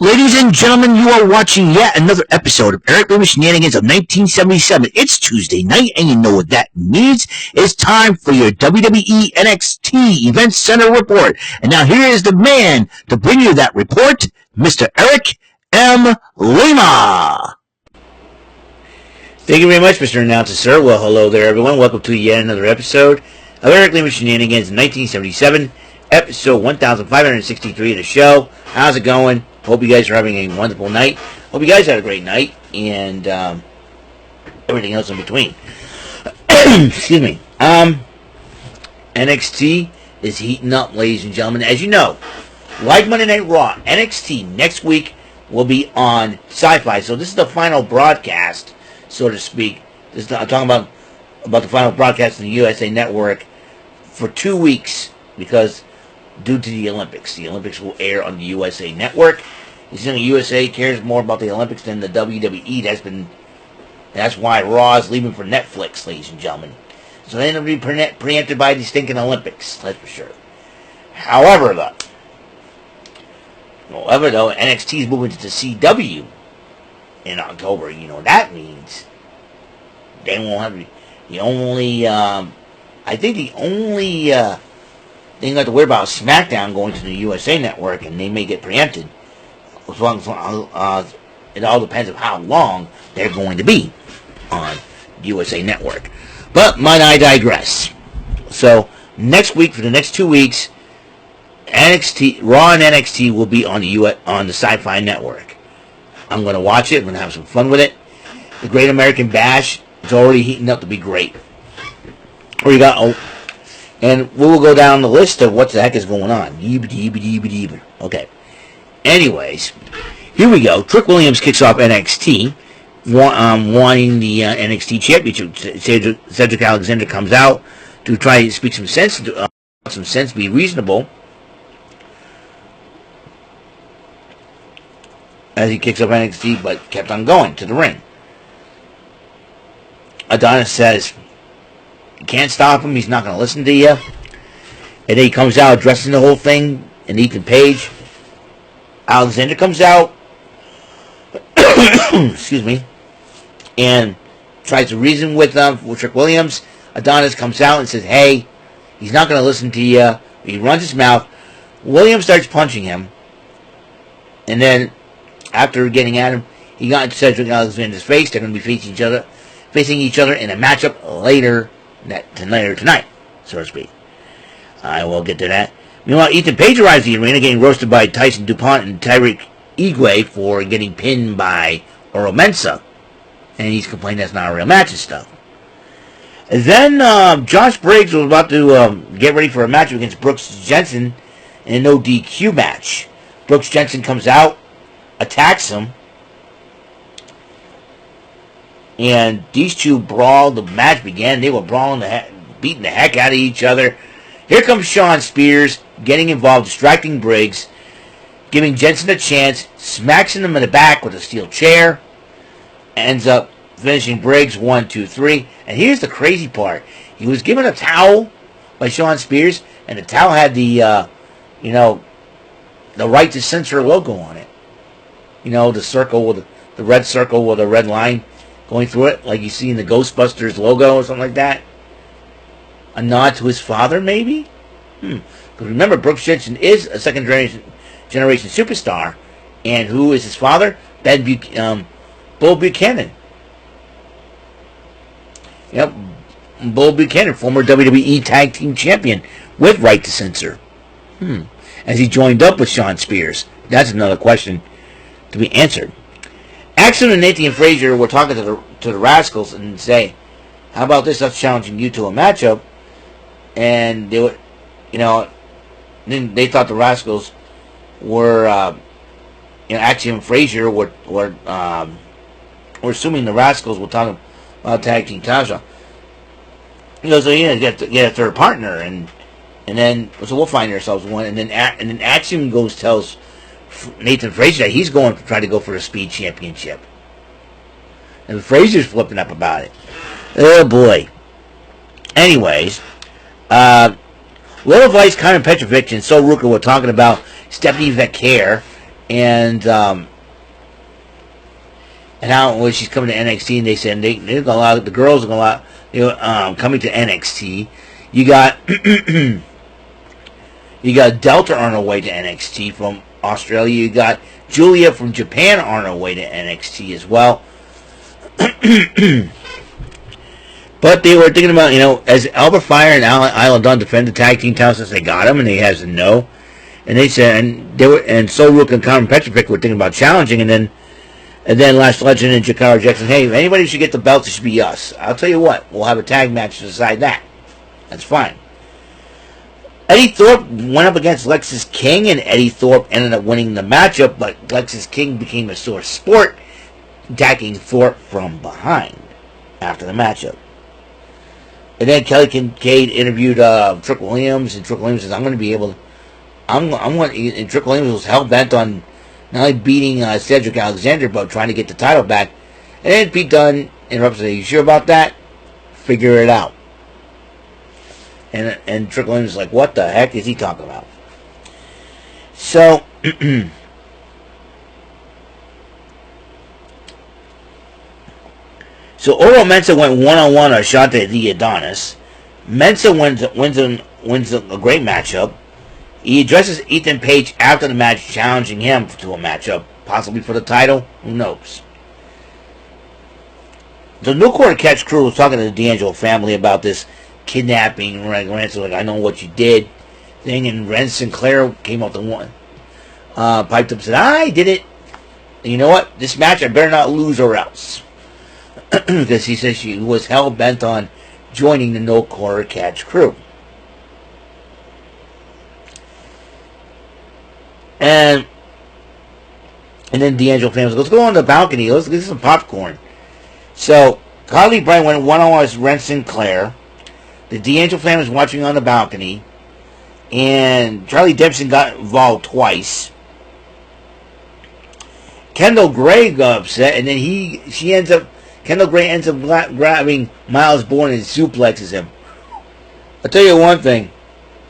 Ladies and gentlemen, you are watching yet another episode of Lima Shenanigans of 1977. It's Tuesday night, and you know what that means. It's time for your WWE NXT Event Center report. And now here is the man to bring you that report, Mr. Eric M. Lima. Thank you very much, Mr. Announcer, sir. Well, hello there, everyone. Welcome to yet another episode of Eric Lima Shenanigans 1977, episode 1563 of the show. How's it going? Hope you guys are having a wonderful night. Hope you guys had a great night, and everything else in between. Excuse me. NXT is heating up, ladies and gentlemen. As you know, like Monday Night Raw, NXT next week will be on SyFy. So this is the final broadcast, so to speak. I'm talking about the final broadcast in the USA Network for 2 weeks, because due to the Olympics. The Olympics will air on the USA Network. You see, the USA cares more about the Olympics than the WWE. That's why Raw is leaving for Netflix, ladies and gentlemen. So they're going to be preempted by the stinking Olympics, that's for sure. However, though, NXT is moving to the CW in October. You know what that means. They won't have the only, I think the only thing you have to worry about is SmackDown going to the USA Network, and they may get preempted. As long as it all depends on how long they're going to be on the USA Network. But might I digress. So next week, for the next 2 weeks, NXT, Raw and NXT will be on the SyFy Network. I'm going to watch it. I'm going to have some fun with it. The Great American Bash is already heating up to be great. And we will go down the list of what the heck is going on. Okay. Anyways, here we go. Trick Williams kicks off NXT, wanting the NXT Championship. Cedric Alexander comes out to try to speak some sense, be reasonable, as he kicks up NXT, but kept on going to the ring. Adonis says, you can't stop him, he's not going to listen to you. And then he comes out addressing the whole thing, and Ethan Page. Alexander comes out, excuse me, and tries to reason with Trick Williams. Adonis comes out and says, hey, he's not going to listen to you. He runs his mouth. Williams starts punching him. And then, after getting at him, he got into Cedric Alexander's face. They're going to be facing each other in a matchup later tonight, so to speak. I will get to that. Meanwhile, Ethan Page arrives at the arena, getting roasted by Tyson DuPont and Tyreek Igwe for getting pinned by Oro Mensah. And he's complaining that's not a real match and stuff. And then Josh Briggs was about to get ready for a match against Brooks Jensen in a no DQ match. Brooks Jensen comes out, attacks him, and these two brawled. The match began. They were brawling, beating the heck out of each other. Here comes Shawn Spears, getting involved, distracting Briggs, giving Jensen a chance, smacks him in the back with a steel chair, ends up finishing Briggs 1, 2, 3. And here's the crazy part. He was given a towel by Shawn Spears, and the towel had the Right to Censor logo on it. You know, the circle with the red circle with a red line going through it, like you see in the Ghostbusters logo or something like that. A nod to his father, maybe? Because remember, Brooks Jensen is a second-generation superstar. And who is his father? Bull Buchanan. Yep, Bull Buchanan, former WWE Tag Team Champion with Right to Censor. As he joined up with Shawn Spears. That's another question to be answered. Axel and Nathan Frazier were talking to the Rascals and say, how about this? Us challenging you to a matchup. And they were, then they thought the Rascals were, Axiom and Frazier were assuming the Rascals were talking about tag team Tasha. Get a third partner, and then so we'll find ourselves one. And then Axiom tells Nathan Frazier that he's going to try to go for a Speed Championship, and Frazier's flipping up about it. Oh boy. Anyways. Lola Vice, Carmen Petrovic, and Sol Ruka were talking about Stephanie Vaquer and how when she's coming to NXT, and they said they're gonna allow the girls are gonna allow coming to NXT. You got you got Delta on her way to NXT from Australia. You got Julia from Japan on her way to NXT as well. But they were thinking about, as Albert Fire and Isla Dawn defend the tag team titles since they got him, and he has a no. And they said, and Sol Rook and Carmen Petrovic were thinking about challenging, and then Lash Legend and Jakara Jackson, hey, if anybody should get the belts, it should be us. I'll tell you what, we'll have a tag match to decide that. That's fine. Eddie Thorpe went up against Lexis King, and Eddie Thorpe ended up winning the matchup, but Lexis King became a sore sport, attacking Thorpe from behind after the matchup. And then Kelly Kincaid interviewed Trick Williams, and Trick Williams says, I'm going to be able to, and Trick Williams was hell-bent on not only beating Cedric Alexander, but trying to get the title back. And then Pete Dunne interrupts and says, you sure about that? Figure it out. And Trick Williams is like, what the heck is he talking about? So, so Oro Mensah went one-on-one on Shante the Adonis. Mensah wins a great matchup. He addresses Ethan Page after the match, challenging him to a matchup, possibly for the title. Who knows? The New Quarter Catch crew was talking to the D'Angelo family about this kidnapping, ransom, like, I know what you did thing, and Ren Sinclair came up to one, piped up and said, I did it. And you know what? This match I better not lose or else. Because he says she was hell-bent on joining the No Quarter Catch crew. And then D'Angelo family goes, let's go on the balcony. Let's get some popcorn. So Carly Bright went one-on-one with Ren Sinclair. The D'Angelo family was watching on the balcony. And Charlie Dempsey got involved twice. Kendall Gray got upset. And then Kendall Gray ends up grabbing Miles Bourne and suplexes him. I'll tell you one thing.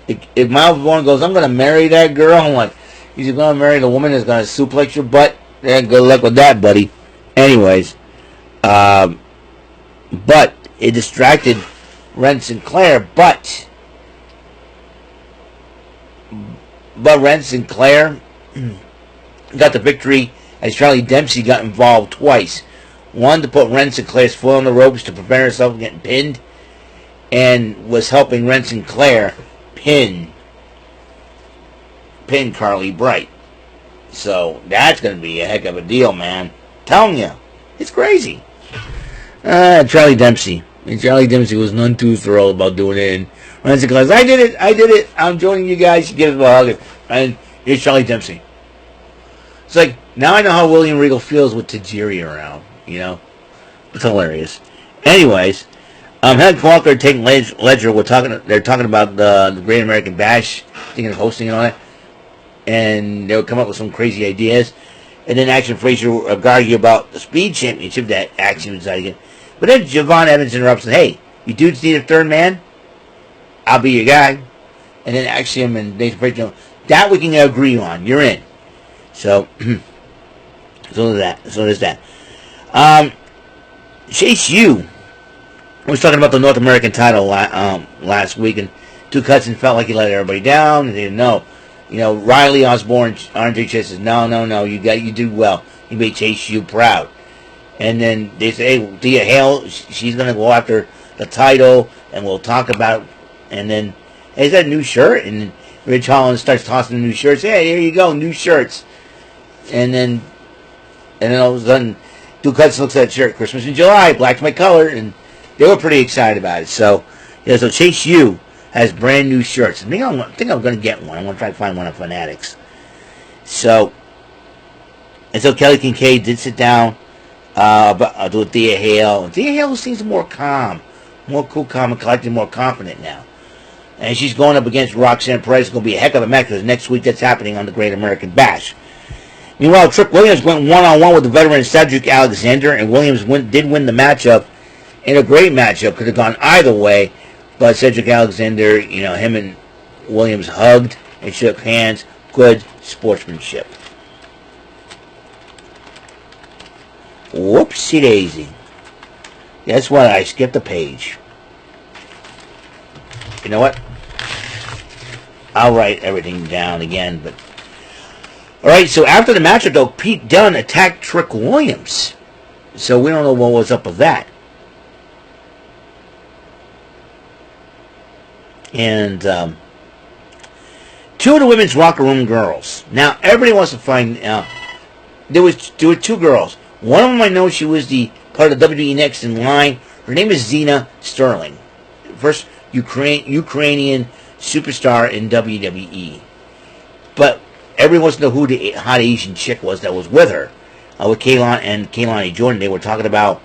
If Miles Bourne goes, I'm going to marry that girl, I'm like, he's going to marry the woman that's going to suplex your butt. Yeah, good luck with that, buddy. Anyways, but it distracted Ren Sinclair. But Ren Sinclair got the victory as Charlie Dempsey got involved twice. One, to put Ren Sinclair's foot on the ropes to prevent herself from getting pinned, and was helping Ren Sinclair pin Carly Bright. So that's going to be a heck of a deal, man. Telling you, it's crazy. Charlie Dempsey. And Charlie Dempsey was none too thrilled about doing it. And Ren Sinclair's, I did it. I'm joining you guys. She gives him a hug. And here's Charlie Dempsey. It's like, now I know how William Regal feels with Tajiri around. It's hilarious. Anyways, Helen Walker and Tate Ledger they're talking about the Great American Bash, thinking of hosting and all that. And they would come up with some crazy ideas. And then Action Frazier would argue about the Speed Championship that Action was again. But then Javon Evans interrupts and, hey, you dudes need a third man? I'll be your guy. And then Axiom and Nathan Frazier, that we can agree on. You're in. So there's that. Chase U was talking about the North American title last week, and Duke Hudson felt like he let everybody down, and they didn't know. Riley Osborne, RJ Chase says, no, you do well. You made Chase U proud. And then they say, hey, Thea Hale, she's going to go after the title, and we'll talk about it. And then, hey, is that a new shirt? And Rich Holland starts tossing the new shirts. Hey, here you go, new shirts. And then all of a sudden, Duke Hudson looks at that shirt, Christmas in July, black's my color, and they were pretty excited about it. So Chase U has brand new shirts. I think I'm going to get one. I'm going to try to find one at Fanatics. So Kelly Kincaid did sit down with Thea Hale. And Thea Hale seems more calm, more cool, calm, and collected, more confident now. And she's going up against Roxanne Perez. It's going to be a heck of a match because next week that's happening on the Great American Bash. Meanwhile, Trick Williams went one-on-one with the veteran Cedric Alexander, and Williams did win the matchup in a great matchup. Could have gone either way, but Cedric Alexander, him and Williams hugged and shook hands. Good sportsmanship. Whoopsie daisy. Guess what? I skipped a page. You know what? I'll write everything down again, but... Alright, so after the match, though, Pete Dunne attacked Trick Williams. So we don't know what was up with that. And, two of the women's locker room girls. Now, everybody wants to find out. There were two girls. One of them I know she was the part of the WWE next in line. Her name is Zena Sterling. First Ukrainian superstar in WWE. But everyone wants to know who the hot Asian chick was that was with her. With Kaylani Jordan. They were talking about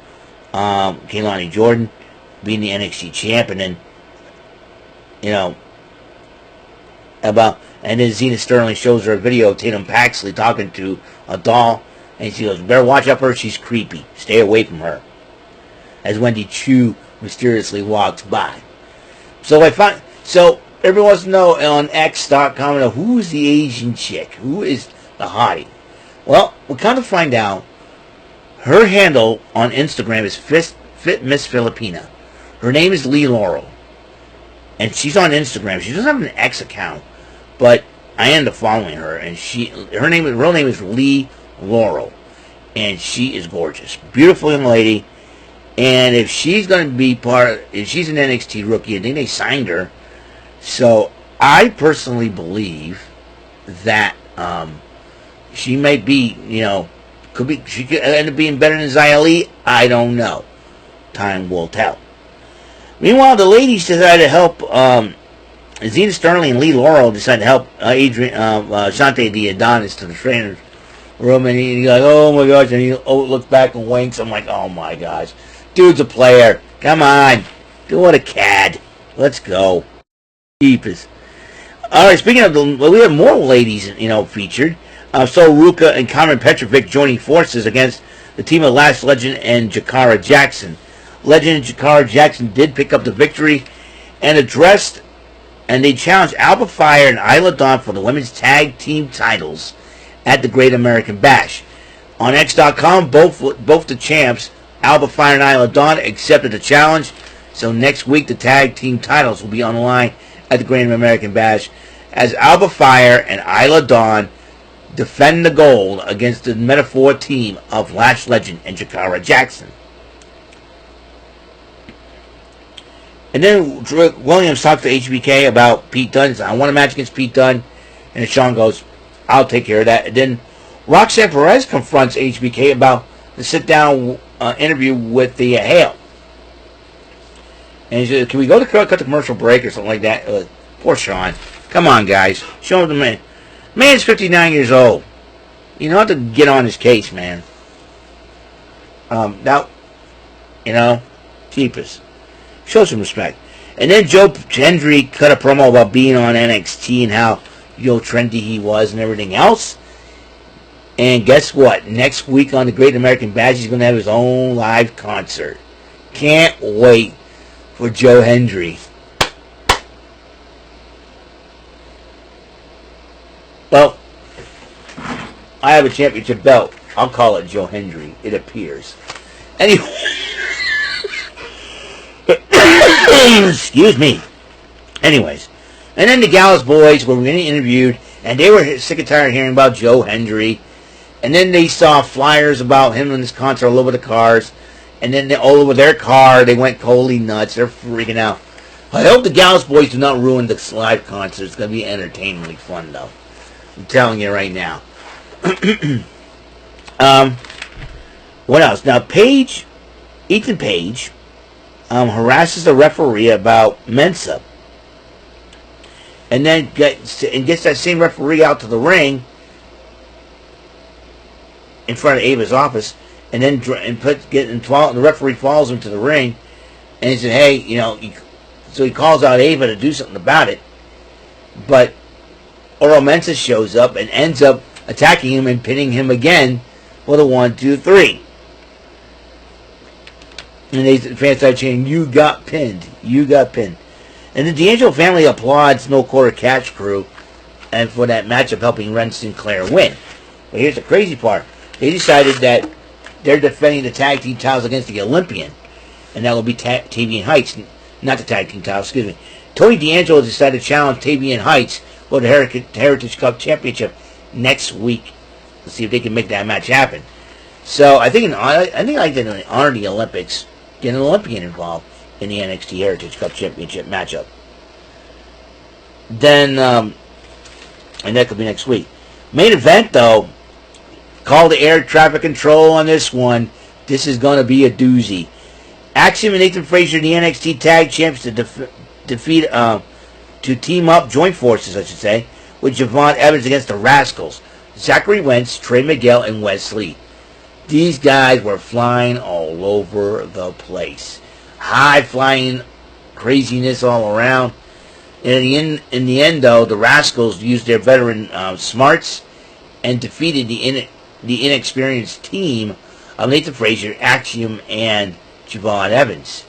Kaylani Jordan being the NXT champ, and then, you know, and then Zena Sterling shows her a video of Tatum Paxley talking to a doll, and she goes, "Better watch out for her, she's creepy. Stay away from her." As Wendy Chu mysteriously walks by. So everyone wants to know on X.com, who is the Asian chick? Who is the hottie? Well, we kind of find out her handle on Instagram is Fit Miss Filipina. Her name is Lee Laurel. And she's on Instagram. She doesn't have an X account, but I ended up following her, and her real name is Lee Laurel, and she is gorgeous, beautiful young lady. And if she's going to be if she's an NXT rookie, I think they signed her. So I personally believe that she might be, she could end up being better than Xia Li. I don't know. Time will tell. Meanwhile, the ladies decided to help. Zena Sterling and Lee Laurel decided to help Shante the Adonis to the trainer's room, and he's like, "Oh my gosh!" And he looks back and winks. I'm like, "Oh my gosh, dude's a player. Come on, do what a cad. Let's go." Deepest. All right. Speaking of we have more ladies, featured. So Ruka and Cameron Petrovic joining forces against the team of Lash Legend and Jakara Jackson. Legend and Jakara Jackson did pick up the victory and they challenged Alba Fire and Isla Dawn for the women's tag team titles at the Great American Bash. On X.com, both the champs, Alba Fire and Isla Dawn, accepted the challenge. So next week, the tag team titles will be on the line at the Great American Bash as Alba Fire and Isla Dawn defend the gold against the Metaphor team of Lash Legend and Jakara Jackson. And then Williams talked to HBK about Pete Dunne. He said, "I want a match against Pete Dunne." And Sean goes, "I'll take care of that." And then Roxanne Perez confronts HBK about the sit-down interview with the Hale. And he said, "Can we go to cut the commercial break or something like that?" Poor Sean. Come on, guys. Show him the man. Man's 59 years old. You don't have to get on his case, man. Now, cheapest. Show some respect. And then Joe Hendry cut a promo about being on NXT and how trendy he was and everything else. And guess what? Next week on the Great American Bash, he's going to have his own live concert. Can't wait for Joe Hendry. Well, I have a championship belt. I'll call it Joe Hendry. It appears. Anyway. Excuse me. Anyways. And then the Gallus boys were getting interviewed, and they were sick and tired of hearing about Joe Hendry. And then they saw flyers about him and his concert all over the cars. And then all over their car, they went totally nuts. They're freaking out. I hope the Gallus boys do not ruin the live concert. It's going to be entertainingly fun, though. I'm telling you right now. What else? Now, Ethan Page, harasses the referee about Mensa. And then gets that same referee out to the ring in front of Ava's office, and then the referee follows him to the ring, and he said, "Hey, so he calls out Ava to do something about it, but Oro Mensa shows up and ends up attacking him and pinning him again with a 1, 2, 3. And the fans start chanting, "You got pinned. You got pinned." And the D'Angelo family applauds No Quarter Catch Crew and for that matchup helping Ren Sinclair win. But here's the crazy part. They decided that they're defending the tag team titles against the Olympian, and that will be Tavian Heights, not the tag team titles. Excuse me. Tony D'Angelo decided to challenge Tavian Heights for the Heritage Cup Championship next week. Let's see if they can make that match happen. So I think like to honor the Olympics, get an Olympian involved in the NXT Heritage Cup Championship matchup. Then, and that could be next week. Main event though, call the air traffic control on this one. This is going to be a doozy. Axiom and Nathan Frazier, the NXT Tag Champs, to team up, join forces, I should say, with Javon Evans against the Rascals. Zachary Wentz, Trey Miguel, and Wesley. These guys were flying all over the place. High-flying craziness all around. And in the end, though, the Rascals used their veteran smarts and defeated the inexperienced team of Nathan Frazier, Axiom, and Javon Evans.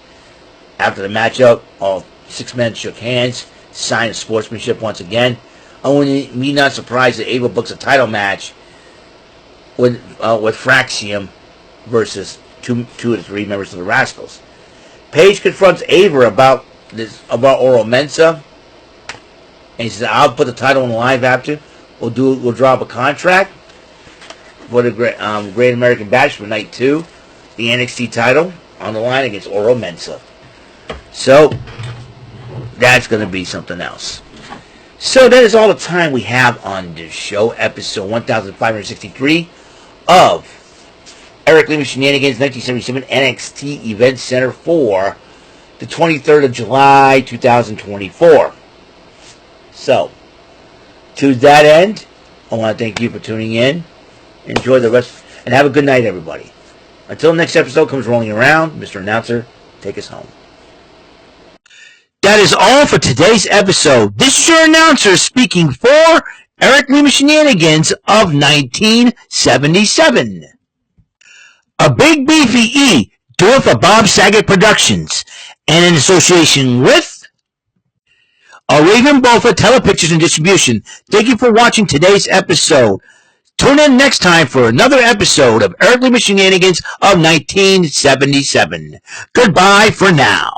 After the matchup, all 6 men shook hands, sign of sportsmanship once again. Only me not surprised that Ava books a title match with Fraxium versus two of the 3 members of the Rascals. Paige confronts Ava about Oro Mensa, and he says, "I'll put the title on the line after. We'll draw up a contract for the Great American Bash for Night 2, the NXT title on the line against Oro Mensa." So that's going to be something else. So that is all the time we have on this show, episode 1563 of Eric Lima Shenanigans 1977 NXT Event Center for the 23rd of July 2024. So, to that end, I want to thank you for tuning in. Enjoy the rest, and have a good night, everybody. Until next episode comes rolling around, Mr. Announcer, take us home. That is all for today's episode. This is your announcer speaking for Eric Lima Shenanigans of 1977. A Big Beefy E, do it for Bob Saget Productions, and in association with a Raven Bofa Telepictures and Distribution. Thank you for watching today's episode. Tune in next time for another episode of Eric Lima Shenanigans of 1977. Goodbye for now.